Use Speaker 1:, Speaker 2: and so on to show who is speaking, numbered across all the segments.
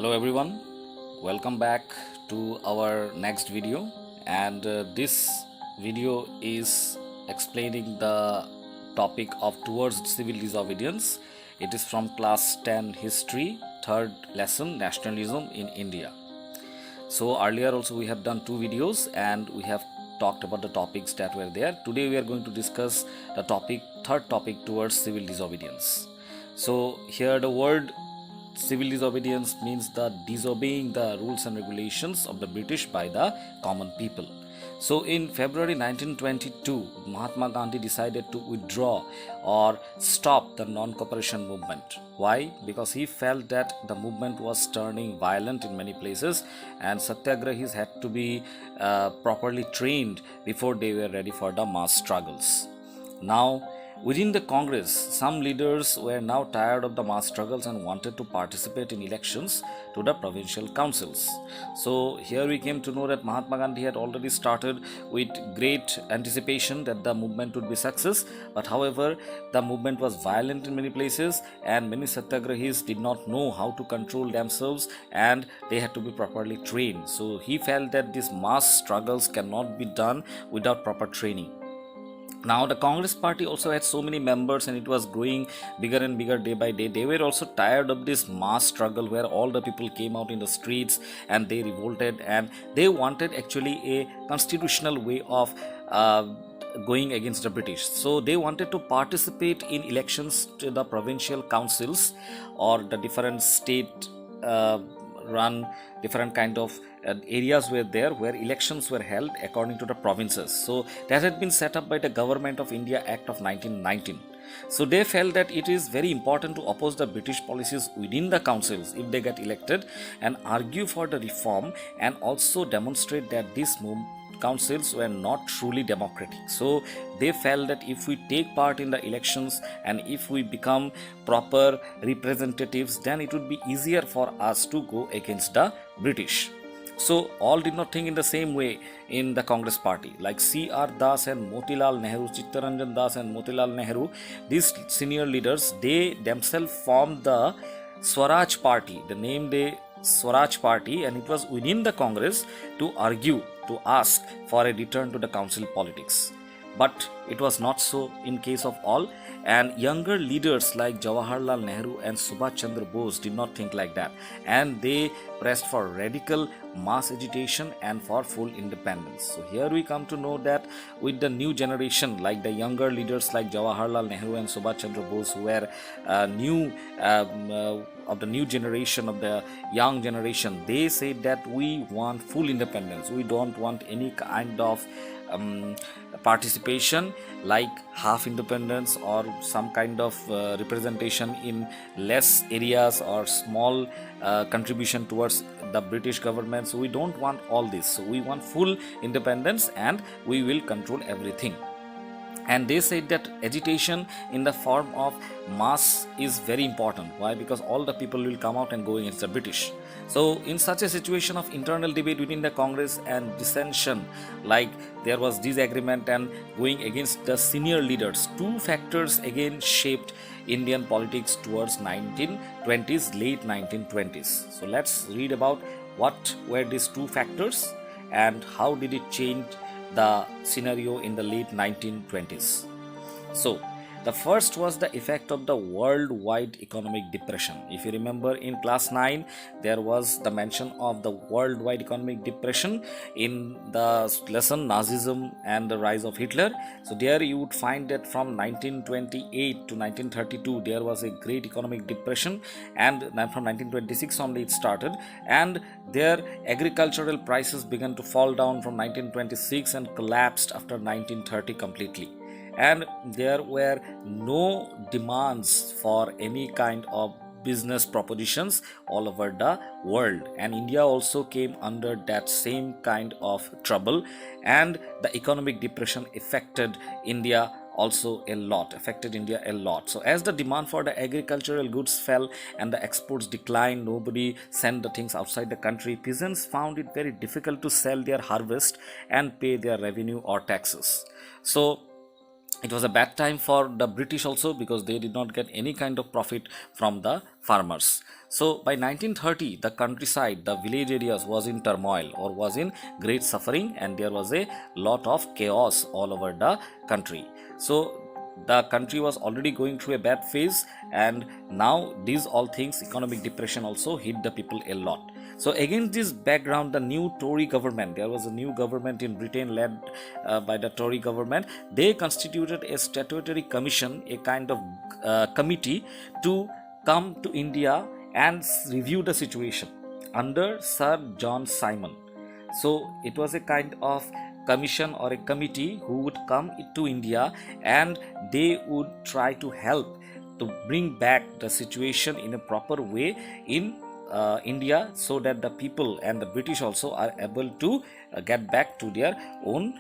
Speaker 1: Hello everyone, welcome back to our next video, and this video is explaining the topic of towards civil disobedience. It is from class 10 history, third lesson, nationalism in India. So earlier also we have done two videos and we have talked about the topics that were there. Today we are going to discuss the third topic towards civil disobedience. So here the word civil disobedience means the disobeying the rules and regulations of the British by the common people. So in February 1922, Mahatma Gandhi decided to withdraw or stop the non-cooperation movement. Why? Because he felt that the movement was turning violent in many places and satyagrahis had to be properly trained before they were ready for the mass struggles. Now, within the Congress, some leaders were now tired of the mass struggles and wanted to participate in elections to the provincial councils. So, here we came to know that Mahatma Gandhi had already started with great anticipation that the movement would be success. But however, the movement was violent in many places and many satyagrahis did not know how to control themselves and they had to be properly trained. So, he felt that these mass struggles cannot be done without proper training. Now the Congress party also had so many members and it was growing bigger and bigger day by day. They were also tired of this mass struggle where all the people came out in the streets and they revolted and they wanted actually a constitutional way of going against the British. So they wanted to participate in elections to the provincial councils or the different state run different kind of areas were there where elections were held according to the provinces. So that had been set up by the Government of India Act of 1919. So they felt that it is very important to oppose the British policies within the councils if they get elected and argue for the reform and also demonstrate that these councils were not truly democratic. So they felt that if we take part in the elections and if we become proper representatives, then it would be easier for us to go against the British. So all did not think in the same way in the Congress party. Like C.R. Das and Motilal Nehru, Chittaranjan Das and Motilal Nehru, these senior leaders, they themselves formed the Swaraj party. The name they Swaraj party, and it was within the Congress to argue, to ask for a return to the council politics. But it was not so in case of all, and younger leaders like Jawaharlal Nehru and Subhash Chandra Bose did not think like that, and they pressed for radical mass agitation and for full independence. So here we come to know that with the new generation, like the younger leaders like Jawaharlal Nehru and Subhash Chandra Bose, who were of the new generation, of the young generation, they said that we want full independence. We don't want any kind of participation like half independence or some kind of representation in less areas or small contribution towards the British government. So we don't want all this. So we want full independence and we will control everything. And they said that agitation in the form of mass is very important. Why? Because all the people will come out and go against the British. So in such a situation of internal debate within the Congress and dissension, like there was disagreement and going against the senior leaders, two factors again shaped Indian politics towards 1920s, late 1920s. So let's read about what were these two factors and how did it change the scenario in the late 1920s. So the first was the effect of the worldwide economic depression. If you remember in class 9, there was the mention of the worldwide economic depression in the lesson Nazism and the rise of Hitler. So there you would find that from 1928 to 1932 there was a great economic depression, and then from 1926 only it started, and their agricultural prices began to fall down from 1926 and collapsed after 1930 completely. And there were no demands for any kind of business propositions all over the world, and India also came under that same kind of trouble, and the economic depression affected India a lot. So as the demand for the agricultural goods fell and the exports declined, nobody sent the things outside the country, peasants found it very difficult to sell their harvest and pay their revenue or taxes. So it was a bad time for the British also, because they did not get any kind of profit from the farmers. So by 1930, the countryside, the village areas was in turmoil or was in great suffering, and there was a lot of chaos all over the country. So the country was already going through a bad phase, and now these all things, economic depression also hit the people a lot. So against this background, the new Tory government, there was a new government in Britain led by the Tory government. They constituted a statutory commission, a kind of committee, to come to India and review the situation under Sir John Simon. So it was a kind of commission or a committee who would come to India, and they would try to help to bring back the situation in a proper way in India, so that the people and the British also are able to get back to their own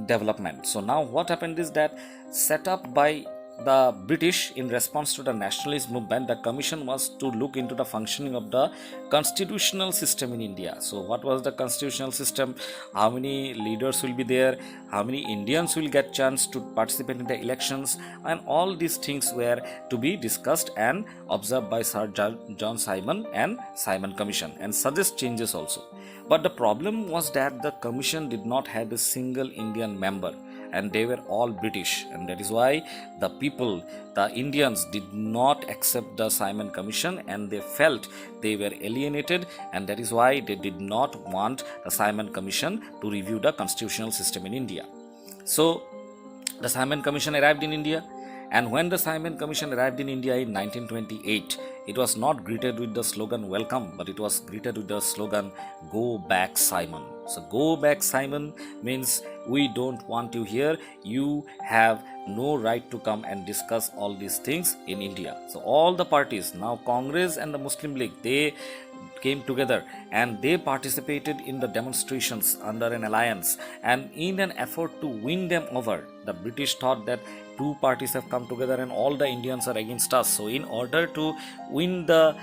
Speaker 1: development. So now what happened is that, set up by the British in response to the nationalist movement, the commission was to look into the functioning of the constitutional system in India. So what was the constitutional system, how many leaders will be there, how many Indians will get chance to participate in the elections, and all these things were to be discussed and observed by Sir John Simon and Simon Commission, and suggest changes also. But the problem was that the commission did not have a single Indian member, and they were all British, and that is why the people, the Indians, did not accept the Simon Commission, and they felt they were alienated, and that is why they did not want the Simon Commission to review the constitutional system in India. So the Simon Commission arrived in India, and when the Simon Commission arrived in India in 1928, it was not greeted with the slogan welcome, but it was greeted with the slogan go back Simon. So go back Simon means we don't want you here, you have no right to come and discuss all these things in India. So all the parties, now Congress and the Muslim League, they came together and they participated in the demonstrations under an alliance, and in an effort to win them over, the British thought that two parties have come together and all the Indians are against us. So in order to win the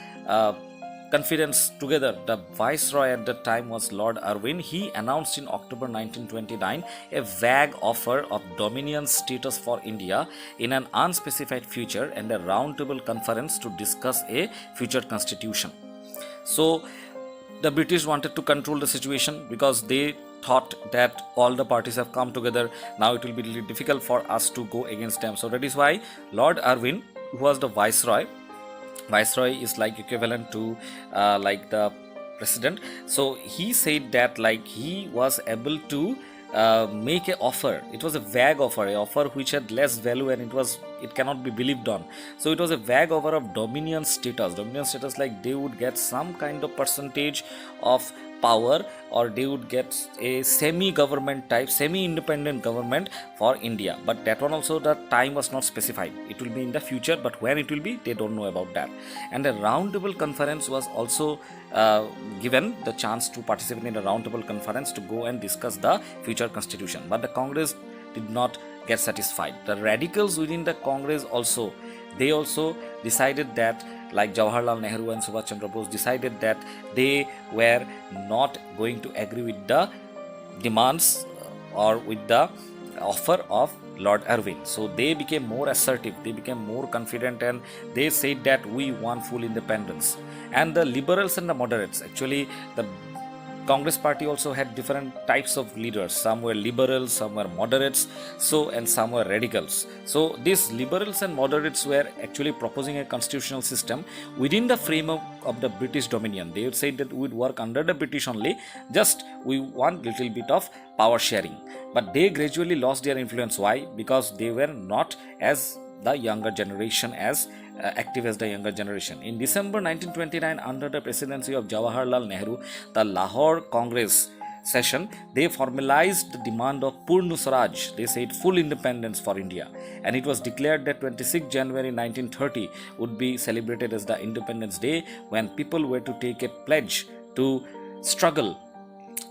Speaker 1: confidence together, the viceroy at that time was Lord Irwin. He announced in October 1929 a vague offer of dominion status for India in an unspecified future, and a roundtable conference to discuss a future constitution. So the British wanted to control the situation, because they thought that all the parties have come together, now it will be really difficult for us to go against them. So that is why Lord Irwin, who was the viceroy is like equivalent to like the president, so he said that like he was able to make a offer. It was a vague offer, a offer which had less value, and it cannot be believed on. So it was a vague offer of dominion status, like they would get some kind of percentage of power, or they would get a semi-government type, semi-independent government for India. But that one also, the time was not specified. It will be in the future, but when it will be, they don't know about that. And a roundtable conference was also given the chance to participate in a roundtable conference to go and discuss the future constitution. But the Congress did not get satisfied. The radicals within the Congress also, they also decided that, like Jawaharlal Nehru and Subhash Chandra Bose, decided that they were not going to agree with the demands or with the offer of Lord Irwin. So they became more assertive, they became more confident, and they said that we want full independence. And the liberals and the moderates, actually the Congress party also had different types of leaders. Some were liberals, some were moderates, and some were radicals. So these liberals and moderates were actually proposing a constitutional system within the framework of the British dominion. They would say that we would work under the British only, just we want little bit of power sharing. But they gradually lost their influence. Why? Because they were not as the younger generation, as active as the younger generation. In December 1929, under the presidency of Jawaharlal Nehru, the Lahore Congress session, they formalized the demand of Purna Swaraj. They said full independence for India, and it was declared that 26 January 1930 would be celebrated as the Independence Day, when people were to take a pledge to struggle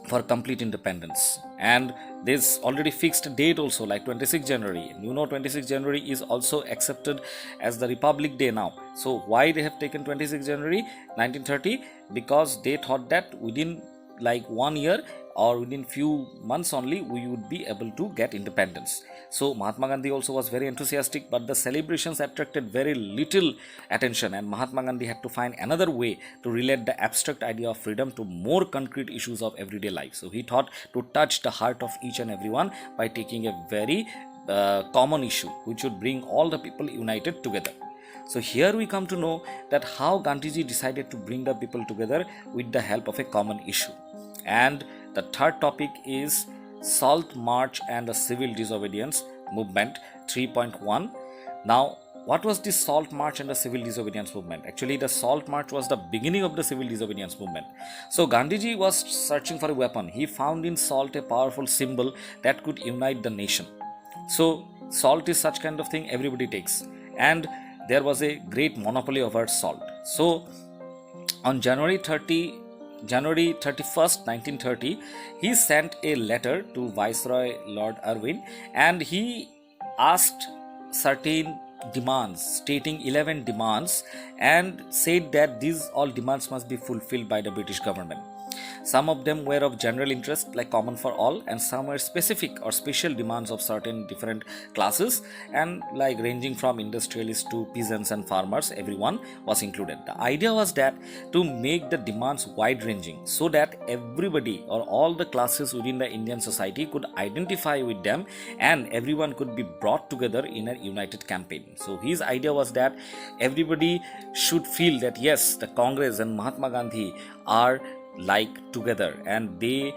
Speaker 1: for complete independence. And there's already fixed date also, like 26 January. 26 January is also accepted as the Republic Day now. So why they have taken 26 January 1930? Because they thought that within like 1 year or within few months only we would be able to get independence. So Mahatma Gandhi also was very enthusiastic, but the celebrations attracted very little attention, and Mahatma Gandhi had to find another way to relate the abstract idea of freedom to more concrete issues of everyday life. So he thought to touch the heart of each and everyone by taking a very common issue which would bring all the people united together. So here we come to know that how Gandhiji decided to bring the people together with the help of a common issue. And the third topic is Salt March and the Civil Disobedience Movement 3.1. Now, what was this Salt March and the Civil Disobedience Movement? Actually, the Salt March was the beginning of the Civil Disobedience Movement. So Gandhiji was searching for a weapon. He found in salt a powerful symbol that could unite the nation. So salt is such kind of thing everybody takes, and there was a great monopoly over salt. So on January 31st, 1930, he sent a letter to Viceroy Lord Irwin, and he asked certain demands, stating 11 demands, and said that these all demands must be fulfilled by the British government. Some of them were of general interest, like common for all, and some were specific or special demands of certain different classes, and like ranging from industrialists to peasants and farmers, everyone was included. The idea was that to make the demands wide ranging so that everybody or all the classes within the Indian society could identify with them and everyone could be brought together in a united campaign. So his idea was that everybody should feel that yes, the Congress and Mahatma Gandhi are like together, and the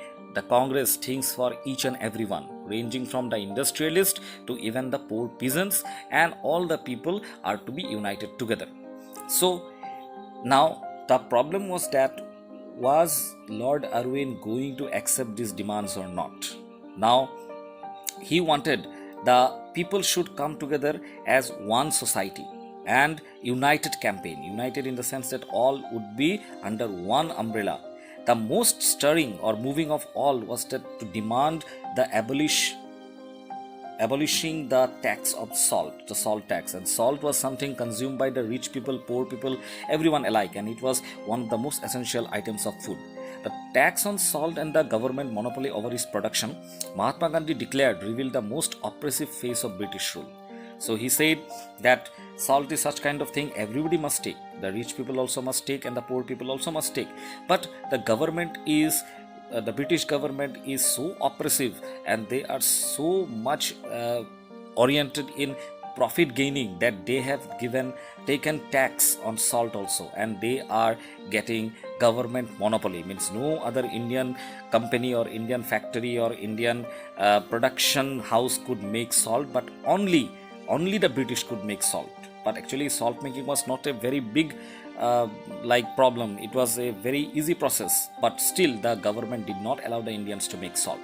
Speaker 1: Congress thinks for each and everyone, ranging from the industrialist to even the poor peasants, and all the people are to be united together. So now the problem was that, was Lord Irwin going to accept these demands or not? Now he wanted the people should come together as one society and united campaign, united in the sense that all would be under one umbrella. The most stirring or moving of all was that to demand the abolishing the tax of salt, the salt tax. And salt was something consumed by the rich people, poor people, everyone alike, and it was one of the most essential items of food. The tax on salt and the government monopoly over its production, Mahatma Gandhi declared, revealed the most oppressive face of British rule. So he said that salt is such kind of thing everybody must take. The rich people also must take and the poor people also must take. But the government is, the British government is so oppressive, and they are so much oriented in profit gaining that they have taken tax on salt also, and they are getting government monopoly. Means no other Indian company or Indian factory or Indian production house could make salt, but only the British could make salt. But actually salt making was not a very big problem. It was a very easy process, but still the government did not allow the Indians to make salt.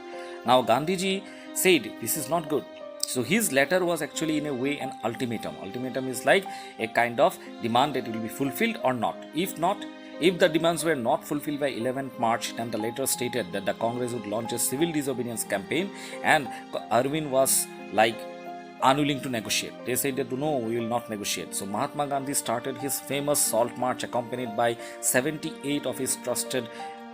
Speaker 1: Now Gandhiji said this is not good. So his letter was actually in a way an ultimatum. Ultimatum is like a kind of demand that it will be fulfilled or not. If the demands were not fulfilled by 11th March, then the letter stated that the Congress would launch a civil disobedience campaign, and Irwin was unwilling to negotiate. They said that no, we will not negotiate. So Mahatma Gandhi started his famous Salt March accompanied by 78 of his trusted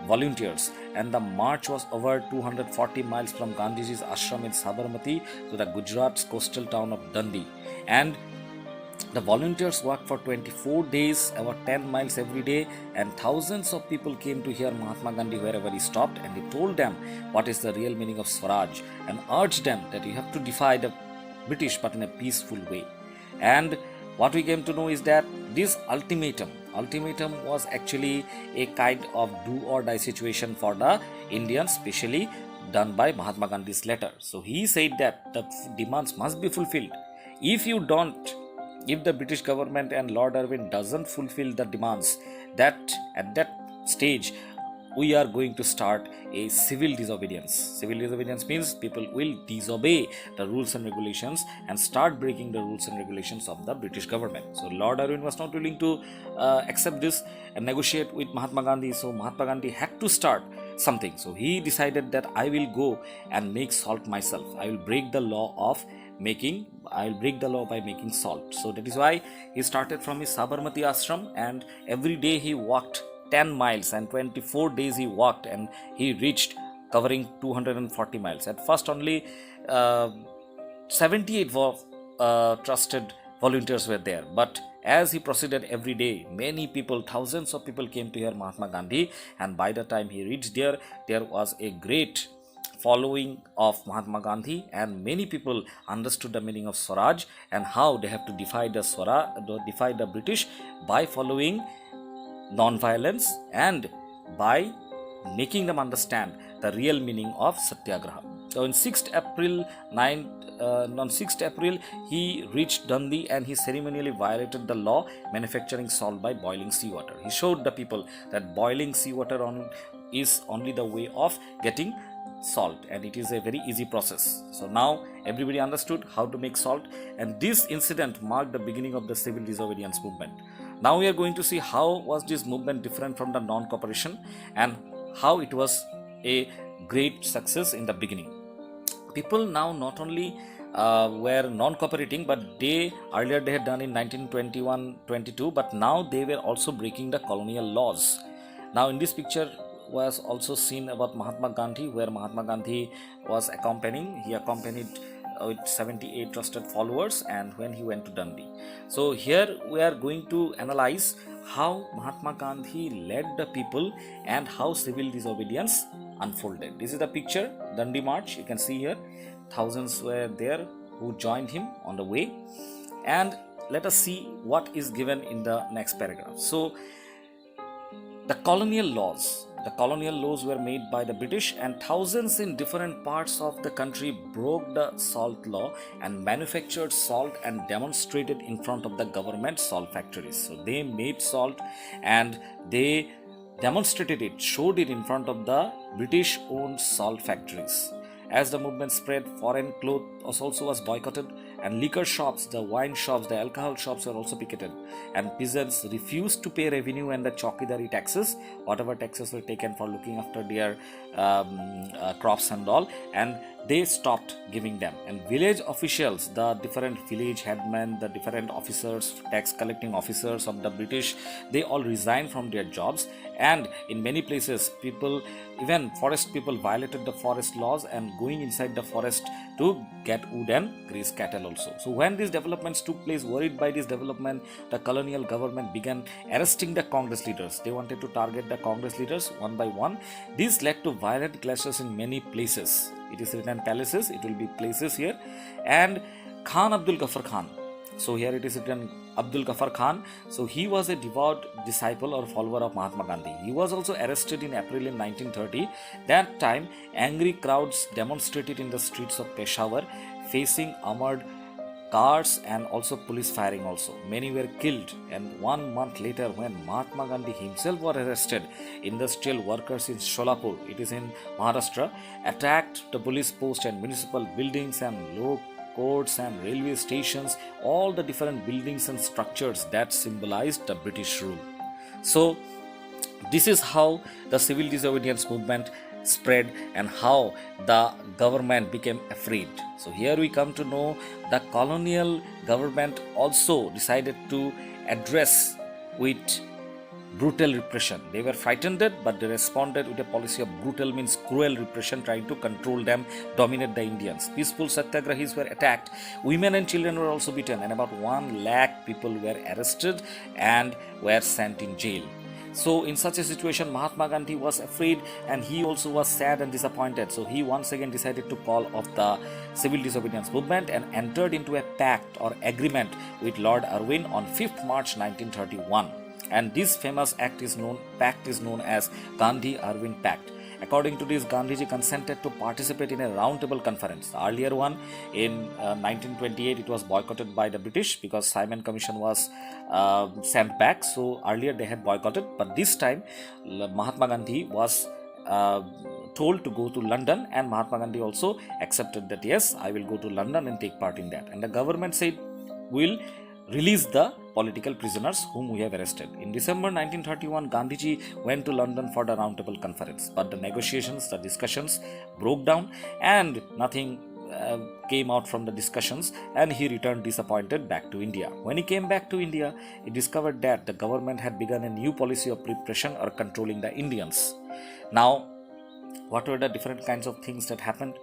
Speaker 1: volunteers, and the march was over 240 miles from Gandhiji's ashram in Sabarmati to the Gujarat's coastal town of Dundee. And the volunteers worked for 24 days, about 10 miles every day, and thousands of people came to hear Mahatma Gandhi wherever he stopped, and he told them what is the real meaning of Swaraj and urged them that you have to defy the British but in a peaceful way. And what we came to know is that this ultimatum was actually a kind of do or die situation for the Indians, especially done by Mahatma Gandhi's letter. So he said that the demands must be fulfilled. If the British government and Lord Irwin doesn't fulfill the demands, that at that stage we are going to start a civil disobedience. Civil disobedience means people will disobey the rules and regulations and start breaking the rules and regulations of the British government. So Lord Irwin was not willing to accept this and negotiate with Mahatma Gandhi. So Mahatma Gandhi had to start something. So he decided that I will go and make salt myself. I will break the law by making salt. So that is why he started from his Sabarmati ashram, and every day he walked 10 miles, and 24 days he walked, and he reached covering 240 miles. At first only 78 trusted volunteers were there, but as he proceeded every day, many people, thousands of people came to hear Mahatma Gandhi, and by the time he reached there, there was a great following of Mahatma Gandhi, and many people understood the meaning of Swaraj and how they have to defy the British by following non-violence and by making them understand the real meaning of Satyagraha. So on 6th April, he reached Dundee and he ceremonially violated the law manufacturing salt by boiling seawater. He showed the people that boiling seawater is only the way of getting salt, and it is a very easy process. So now everybody understood how to make salt, and this incident marked the beginning of the civil disobedience movement. Now we are going to see how was this movement different from the non-cooperation and how it was a great success in the beginning. People now not only were non-cooperating, but earlier they had done in 1921-22, but now they were also breaking the colonial laws. Now in this picture was also seen about Mahatma Gandhi, where Mahatma Gandhi was accompanying. He accompanied with 78 trusted followers, and when he went to Dundee. So here we are going to analyze how Mahatma Gandhi led the people and how civil disobedience unfolded. This is the picture, Dundee March. You can see here thousands were there who joined him on the way, and let us see what is given in the next paragraph. So the colonial laws were made by the British, and thousands in different parts of the country broke the salt law and manufactured salt and demonstrated in front of the government salt factories. So they made salt and they demonstrated it, showed it in front of the British owned salt factories. As the movement spread, foreign clothes also was boycotted, and liquor shops, the wine shops, the alcohol shops were also picketed, and peasants refused to pay revenue and the chowkidari taxes, whatever taxes were taken for looking after their crops and all, and they stopped giving them. And village officials, the different village headmen, the different officers, tax collecting officers of the British, they all resigned from their jobs, and in many places even forest people violated the forest laws and going inside the forest to get wood and graze cattle also. So when these developments took place, worried by this development, the colonial government began arresting the Congress leaders. They wanted to target the Congress leaders one by one. This led to violent clashes in many places. It is written palaces, it will be places here. And Khan Abdul Ghaffar Khan, so here it is written Abdul Ghaffar Khan. So he was a devout disciple or follower of Mahatma Gandhi. He was also arrested in April in 1930. That time, angry crowds demonstrated in the streets of Peshawar, facing armored cars and also police firing also. Many were killed, and 1 month later, when Mahatma Gandhi himself was arrested, industrial workers in Sholapur, it is in Maharashtra, attacked the police post and municipal buildings and law courts and railway stations, all the different buildings and structures that symbolized the British rule. So this is how the civil disobedience movement spread and how the government became afraid. So here we come to know the colonial government also decided to address with brutal repression. They were frightened, but they responded with a policy of brutal, means cruel repression, trying to control them, dominate the Indians. Peaceful satyagrahis were attacked. Women and children were also beaten, and about 1 lakh people were arrested and were sent in jail. So in such a situation, Mahatma Gandhi was afraid, and he also was sad and disappointed. So he once again decided to call off the civil disobedience movement and entered into a pact or agreement with Lord Irwin on 5th March 1931. And this famous pact is known as Gandhi-Irwin Pact. According to this, Gandhiji consented to participate in a roundtable conference. The earlier one in 1928, it was boycotted by the British because Simon Commission was sent back. So earlier they had boycotted, but this time Mahatma Gandhi was told to go to London, and Mahatma Gandhi also accepted that, yes, I will go to London and take part in that. And the government said, we'll release the political prisoners whom we have arrested. In December 1931, Gandhiji went to London for the roundtable conference, but the negotiations, the discussions broke down, and nothing came out from the discussions, and he returned disappointed back to India. When he came back to India, he discovered that the government had begun a new policy of repression or controlling the Indians. Now, what were the different kinds of things that happened?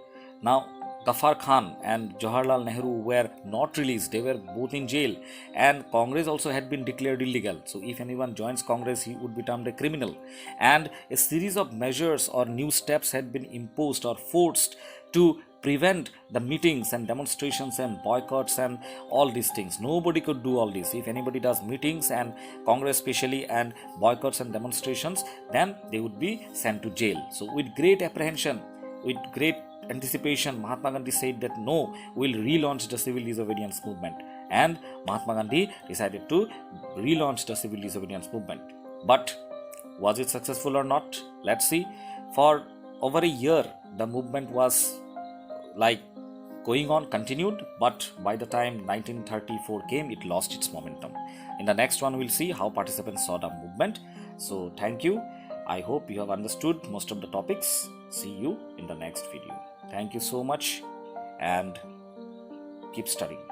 Speaker 1: Now, Ghaffar Khan and Jawaharlal Nehru were not released. They were both in jail, and Congress also had been declared illegal. So if anyone joins Congress, he would be termed a criminal. And a series of measures or new steps had been imposed or forced to prevent the meetings and demonstrations and boycotts and all these things. Nobody could do all this. If anybody does meetings and Congress especially and boycotts and demonstrations, then they would be sent to jail. So with great apprehension, with great anticipation, Mahatma Gandhi said that no, we'll relaunch the civil disobedience movement. And Mahatma Gandhi decided to relaunch the civil disobedience movement. But was it successful or not? Let's see. For over a year, the movement was going on, continued, but by the time 1934 came, it lost its momentum. In the next one, we'll see how participants saw the movement. So thank you. I hope you have understood most of the topics. See you in the next video. Thank you so much, and keep studying.